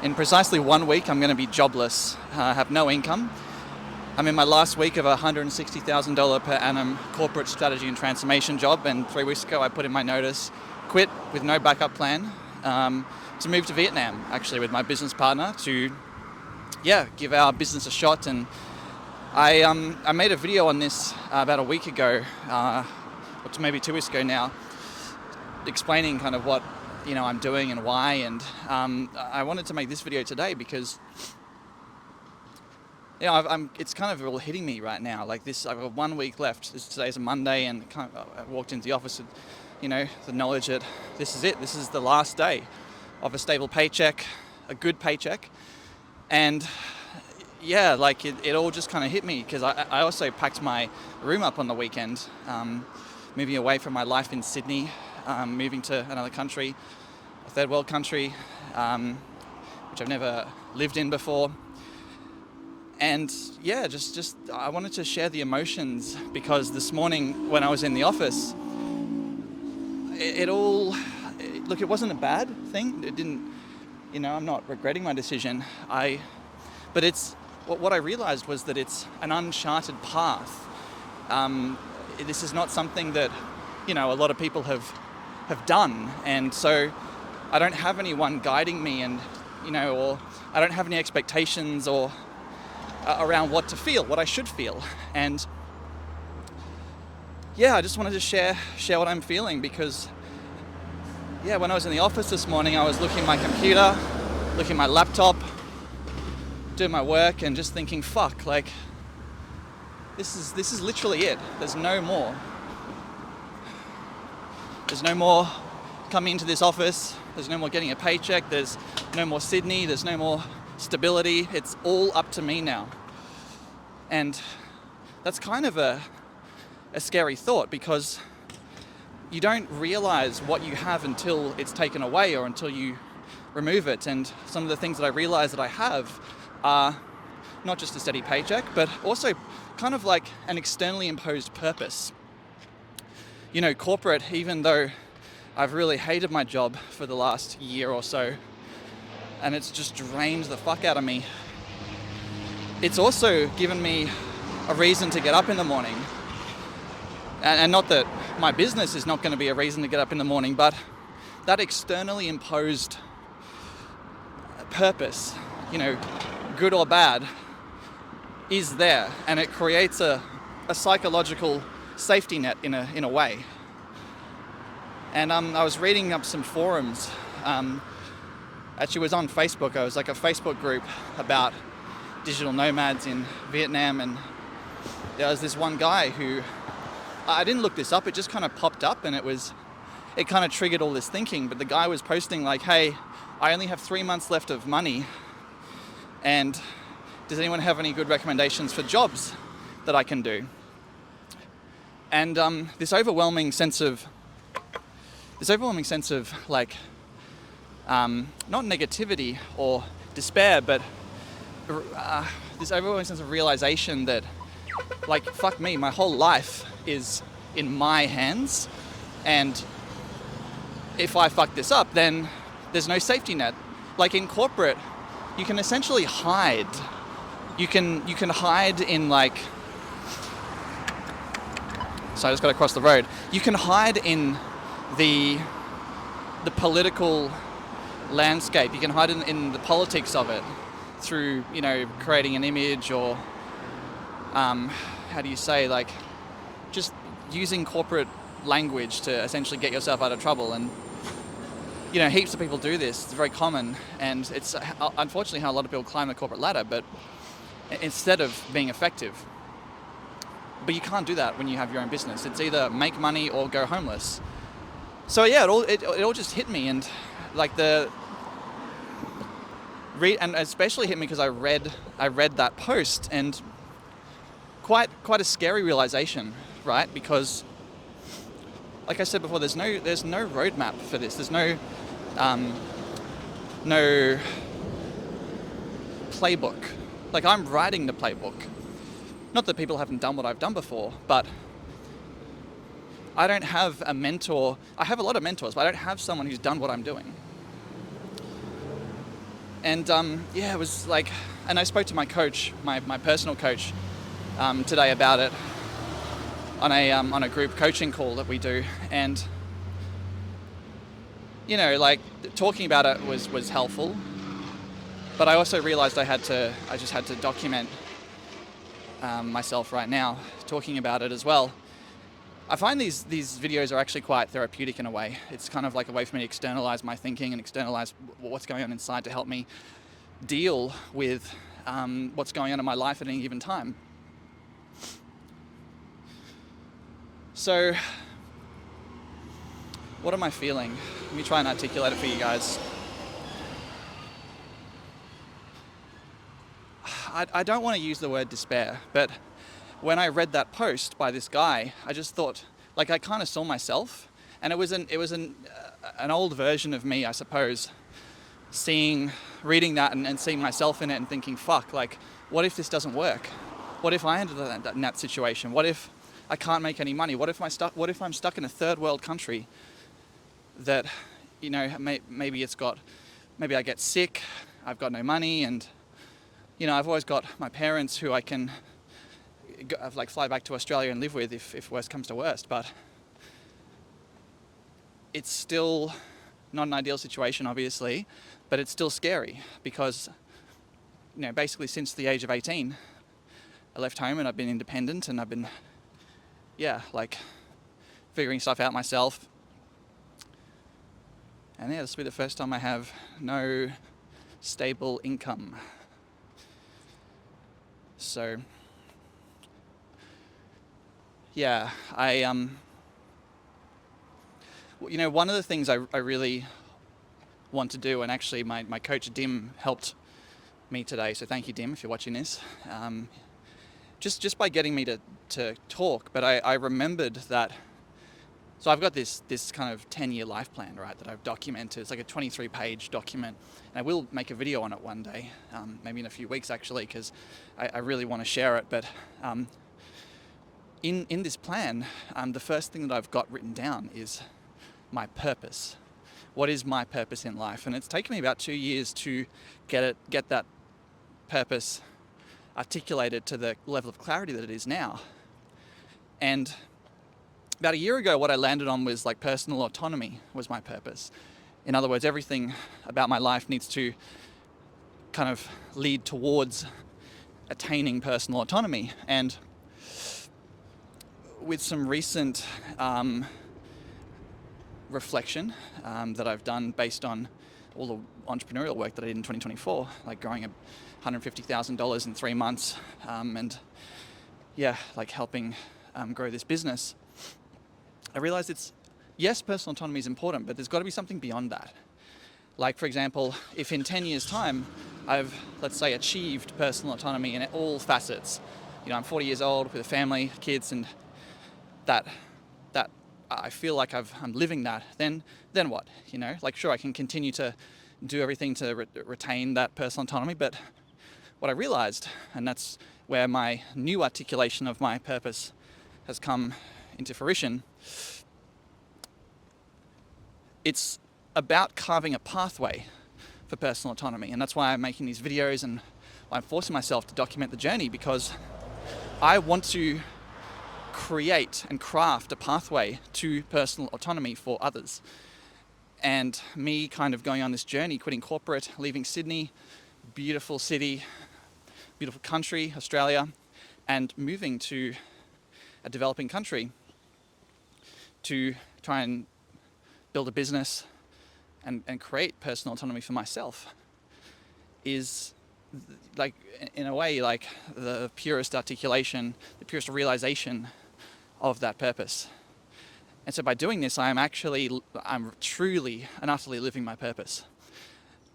In precisely 1 week, I'm going to be jobless, have no income. I'm in my last week of a $160,000 per annum corporate strategy and transformation job, and 3 weeks ago I put in my notice, quit with no backup plan, to move to Vietnam, actually, with my business partner to, give our business a shot. And I made a video on this about a week ago, or maybe 2 weeks ago now, explaining kind of what I'm doing and why, and I wanted to make this video today because it's kind of all hitting me right now. Like this, I've got 1 week left. Today's a Monday, and I walked into the office with, the knowledge that this is it. This is the last day of a stable paycheck, a good paycheck, and it all just kind of hit me because I also packed my room up on the weekend, moving away from my life in Sydney. Moving to another country, a third world country, which I've never lived in before. And just I wanted to share the emotions because this morning when I was in the office, it wasn't a bad thing. It didn't, I'm not regretting my decision. But it's what I realized was that it's an uncharted path. This is not something that a lot of people have done, and so I don't have anyone guiding me, and or I don't have any expectations or around what to feel, what I should feel. And I just wanted to share what I'm feeling because when I was in the office this morning, I was looking at my computer, looking at my laptop, doing my work, and just thinking, fuck, like this is literally it. There's no more. There's no more coming into this office. There's no more getting a paycheck. There's no more Sydney. There's no more stability. It's all up to me now. And that's kind of a scary thought because you don't realize what you have until it's taken away or until you remove it. And some of the things that I realize that I have are not just a steady paycheck, but also kind of like an externally imposed purpose. Corporate, even though I've really hated my job for the last year or so, and it's just drained the fuck out of me, it's also given me a reason to get up in the morning. And not that my business is not going to be a reason to get up in the morning, but that externally imposed purpose, good or bad, is there, and it creates a psychological safety net in a way. And I was reading up some forums. Actually, it was on Facebook. I was like a Facebook group about digital nomads in Vietnam, and there was this one guy who I didn't look this up. It just kind of popped up, and it kind of triggered all this thinking. But the guy was posting like, "Hey, I only have 3 months left of money, and does anyone have any good recommendations for jobs that I can do?" And this overwhelming sense of like, not negativity or despair, but this overwhelming sense of realization that, like, fuck me, my whole life is in my hands, and if I fuck this up, then there's no safety net. Like in corporate, you can essentially hide. You can hide in like. So I just got to cross the road. You can hide in the political landscape. You can hide in the politics of it through, creating an image or, just using corporate language to essentially get yourself out of trouble. And, heaps of people do this. It's very common. And it's unfortunately how a lot of people climb the corporate ladder, but instead of being effective. But you can't do that when you have your own business. It's either make money or go homeless. So it all just hit me, and like and especially hit me because I read that post, and quite a scary realization, right? Because, like I said before, there's no roadmap for this. There's no playbook. Like, I'm writing the playbook. Not that people haven't done what I've done before, but I don't have a mentor. I have a lot of mentors, but I don't have someone who's done what I'm doing. And yeah, it was like, and I spoke to my coach, my personal coach, today about it on a group coaching call that we do, and you know, like talking about it was helpful, but I also realized I just had to document myself right now, talking about it as well. I find these videos are actually quite therapeutic in a way. It's kind of like a way for me to externalize my thinking and externalize what's going on inside to help me deal with what's going on in my life at any given time. So, what am I feeling? Let me try and articulate it for you guys. I don't want to use the word despair, but when I read that post by this guy, I just thought, like, I kind of saw myself, and it was an old version of me, I suppose, reading that and seeing myself in it and thinking, fuck, like, what if this doesn't work? What if I ended up in that situation? What if I can't make any money? What if I'm stuck in a third world country that, you know, maybe I get sick, I've got no money, and, you know, I've always got my parents who I can fly back to Australia and live with if worst comes to worst, but it's still not an ideal situation, obviously, but it's still scary because, you know, basically since the age of 18, I left home and I've been independent and I've been, figuring stuff out myself. And yeah, this will be the first time I have no stable income. So, yeah, you know, one of the things I really want to do, and actually my coach Dim helped me today, so thank you, Dim, if you're watching this, just by getting me to talk, but I remembered that, so I've got this kind of 10-year life plan, right, that I've documented. It's like a 23-page document, and I will make a video on it one day, maybe in a few weeks actually, because I really want to share it, but in this plan, the first thing that I've got written down is my purpose. What is my purpose in life? And it's taken me about 2 years to get that purpose articulated to the level of clarity that it is now. And about a year ago, what I landed on was like personal autonomy was my purpose. In other words, everything about my life needs to kind of lead towards attaining personal autonomy. And with some recent reflection that I've done based on all the entrepreneurial work that I did in 2024, like growing $150,000 in 3 months, and helping grow this business, I realized yes, personal autonomy is important, but there's got to be something beyond that. Like, for example, if in 10 years' time I've, let's say, achieved personal autonomy in all facets, you know, I'm 40 years old with a family, kids, and that I feel like I'm living that, then what? You know, like, sure, I can continue to do everything to retain that personal autonomy, but what I realized, and that's where my new articulation of my purpose has come into fruition, it's about carving a pathway for personal autonomy. And that's why I'm making these videos and I'm forcing myself to document the journey, because I want to create and craft a pathway to personal autonomy for others. And me kind of going on this journey, quitting corporate, leaving Sydney, beautiful city, beautiful country, Australia, and moving to a developing country to try and build a business and create personal autonomy for myself is, like, in a way, like the purest articulation, the purest realization of that purpose. And so by doing this, I'm truly and utterly living my purpose.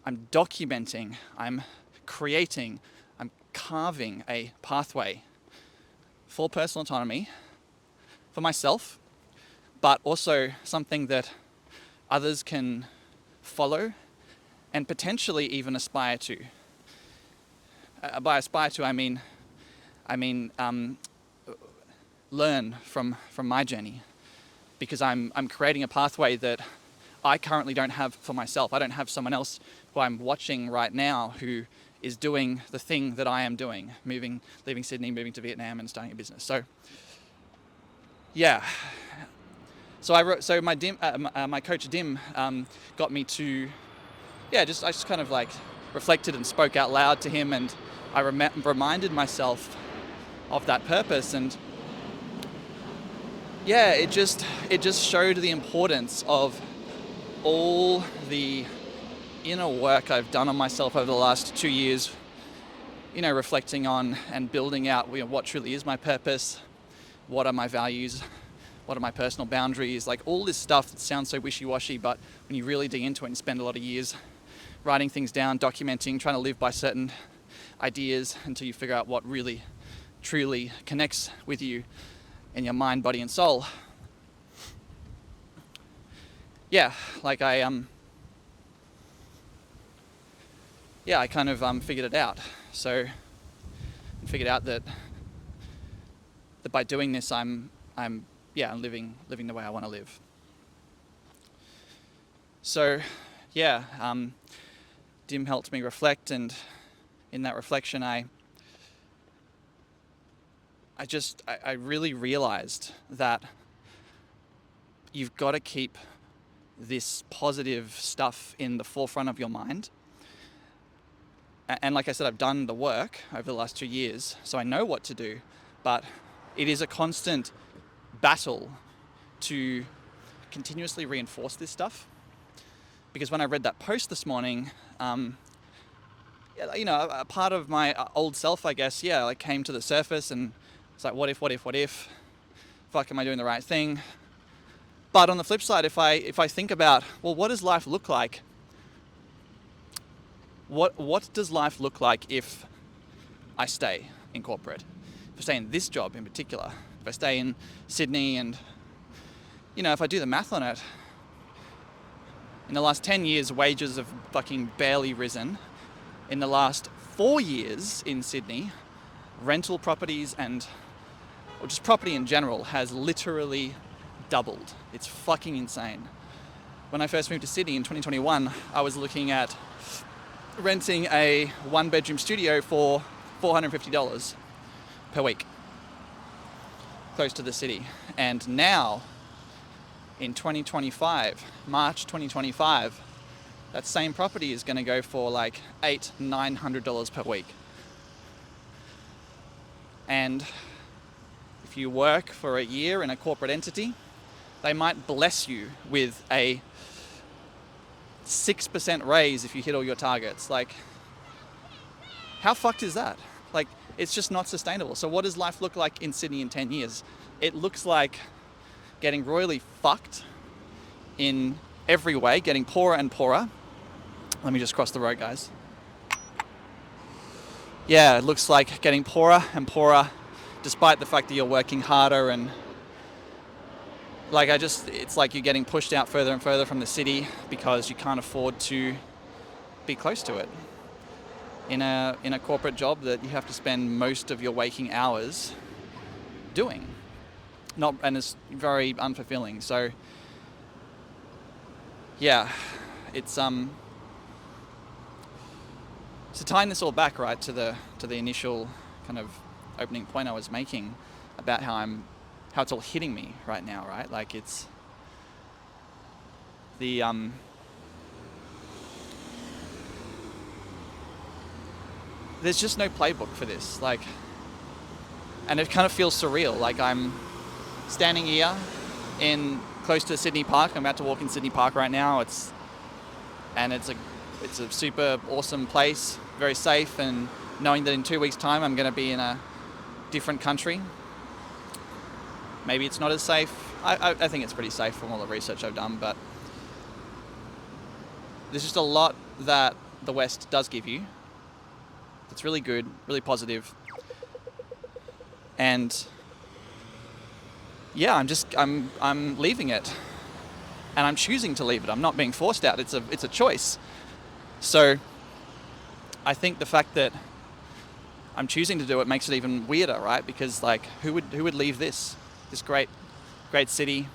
I'm documenting, I'm creating, I'm carving a pathway for personal autonomy for myself, but also something that others can follow and potentially even aspire to. By aspire to, I mean, learn from my journey, because I'm creating a pathway that I currently don't have for myself. I don't have someone else who I'm watching right now who is doing the thing that I am doing, leaving Sydney, moving to Vietnam and starting a business. So yeah. So my coach Dim got me to, I just kind of like reflected and spoke out loud to him, and I reminded myself of that purpose. And yeah, it just showed the importance of all the inner work I've done on myself over the last 2 years, reflecting on and building out what truly is my purpose, what are my values, what are my personal boundaries, like all this stuff that sounds so wishy-washy, but when you really dig into it and spend a lot of years writing things down, documenting, trying to live by certain ideas until you figure out what really, truly connects with you in your mind, body, and soul. Yeah, like I kind of figured it out. So I figured out that by doing this, I'm living the way I want to live. So, Dim helped me reflect, and in that reflection, I really realized that you've got to keep this positive stuff in the forefront of your mind. And like I said, I've done the work over the last 2 years, so I know what to do, but it is a constant battle to continuously reinforce this stuff. Because when I read that post this morning, a part of my old self, I guess, came to the surface, and it's like, what if? Fuck, am I doing the right thing? But on the flip side, if I think about, well, what does life look like? What does life look like if I stay in corporate? If I stay in this job in particular, if I stay in Sydney, and if I do the math on it, in the last 10 years, wages have fucking barely risen. In the last 4 years in Sydney, rental properties or just property in general has literally doubled. It's fucking insane. When I first moved to Sydney in 2021, I was looking at renting a 1-bedroom studio for $450 per week, close to the city. And now, in 2025, March 2025, that same property is going to go for like $800-900 per week. And if you work for a year in a corporate entity, they might bless you with a 6% raise if you hit all your targets. Like, how fucked is that? Like, it's just not sustainable. So what does life look like in Sydney in 10 years? It looks like getting royally fucked in every way, getting poorer and poorer. Let me just cross the road, guys. Yeah, it looks like getting poorer and poorer, despite the fact that you're working harder, and it's like you're getting pushed out further and further from the city because you can't afford to be close to it. In a corporate job that you have to spend most of your waking hours doing. And it's very unfulfilling. So yeah, it's so tying this all back right to the initial kind of opening point I was making about how it's all hitting me right now, right? Like, it's the there's just no playbook for this, like, and it kind of feels surreal. Like, I'm standing here in close to Sydney Park. I'm about to walk in Sydney Park right now. It's a super awesome place, very safe, and knowing that in 2 weeks' time I'm going to be in a different country. Maybe it's not as safe. I think it's pretty safe from all the research I've done, but there's just a lot that the West does give you that's really good, really positive. And yeah, I'm leaving it, and I'm choosing to leave it. I'm not being forced out. It's a choice. So I think the fact that I'm choosing to do it makes it even weirder, right? Because, like, who would leave this great city,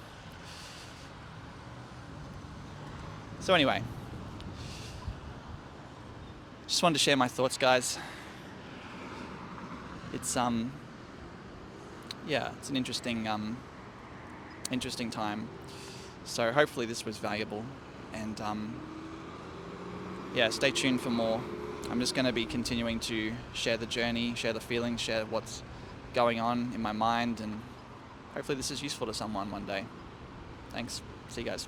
So anyway, just wanted to share my thoughts, guys. It's it's an interesting time. So hopefully this was valuable, and stay tuned for more. I'm just going to be continuing to share the journey, share the feelings, share what's going on in my mind, and hopefully this is useful to someone one day. Thanks. See you guys.